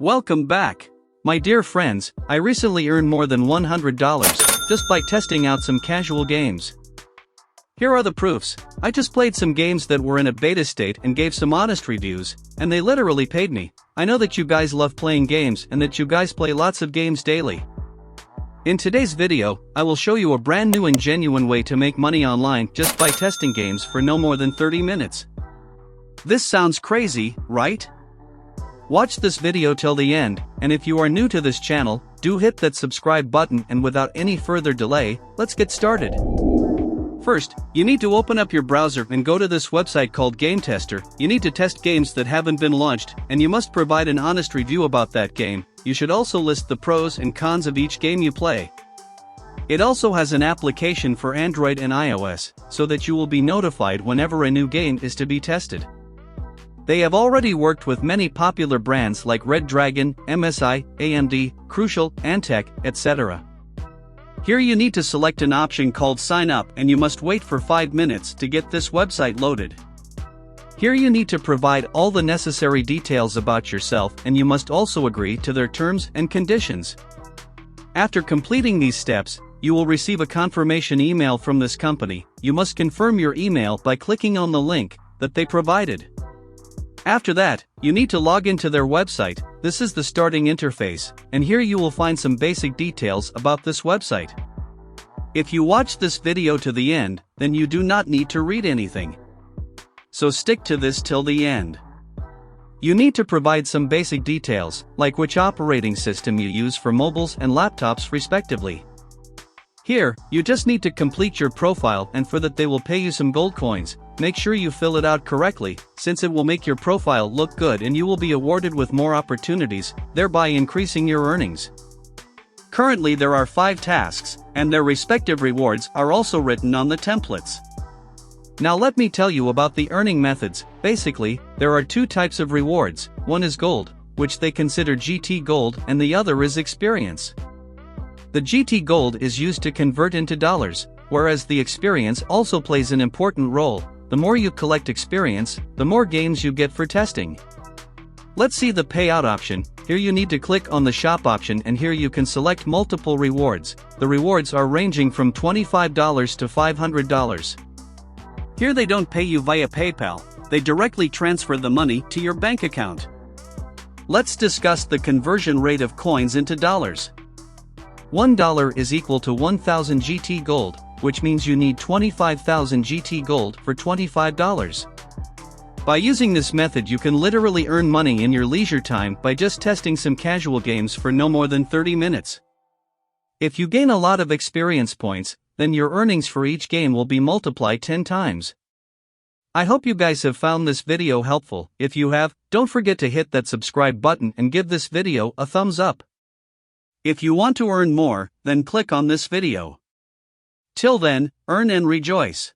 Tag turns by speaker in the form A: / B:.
A: Welcome back. My dear friends, I recently earned more than $100 just by testing out some casual games. Here are the proofs. I just played some games that were in a beta state and gave some honest reviews, and they literally paid me. I know that you guys love playing games and that you guys play lots of games daily. In today's video, I will show you a brand new and genuine way to make money online just by testing games for no more than 30 minutes. This sounds crazy, right? Watch this video till the end, and if you are new to this channel, do hit that subscribe button, and without any further delay, let's get started. First, you need to open up your browser and go to this website called Game Tester. You need to test games that haven't been launched, and you must provide an honest review about that game. You should also list the pros and cons of each game you play. It also has an application for Android and iOS, so that you will be notified whenever a new game is to be tested. They have already worked with many popular brands like Red Dragon, MSI, AMD, Crucial, Antec, etc. Here you need to select an option called Sign Up, and you must wait for 5 minutes to get this website loaded. Here you need to provide all the necessary details about yourself, and you must also agree to their terms and conditions. After completing these steps, you will receive a confirmation email from this company. You must confirm your email by clicking on the link that they provided. After that, you need to log into their website. This is the starting interface, and here you will find some basic details about this website. If you watch this video to the end, then you do not need to read anything. So stick to this till the end. You need to provide some basic details, like which operating system you use for mobiles and laptops respectively. Here, you just need to complete your profile, and for that they will pay you some gold coins. Make sure you fill it out correctly, since it will make your profile look good and you will be awarded with more opportunities, thereby increasing your earnings. Currently there are 5 tasks, and their respective rewards are also written on the templates. Now let me tell you about the earning methods. Basically, there are 2 types of rewards. One is gold, which they consider GT gold, and the other is experience. The GT gold is used to convert into dollars, whereas the experience also plays an important role. The more you collect experience, the more games you get for testing. Let's see the payout option. Here you need to click on the shop option, and here you can select multiple rewards. The rewards are ranging from $25 to $500. Here they don't pay you via PayPal, they directly transfer the money to your bank account. Let's discuss the conversion rate of coins into dollars. $1 is equal to 1,000 GT gold, which means you need 25,000 GT gold for $25. By using this method you can literally earn money in your leisure time by just testing some casual games for no more than 30 minutes. If you gain a lot of experience points, then your earnings for each game will be multiplied 10 times. I hope you guys have found this video helpful. If you have, don't forget to hit that subscribe button and give this video a thumbs up. If you want to earn more, then click on this video. Till then, earn and rejoice.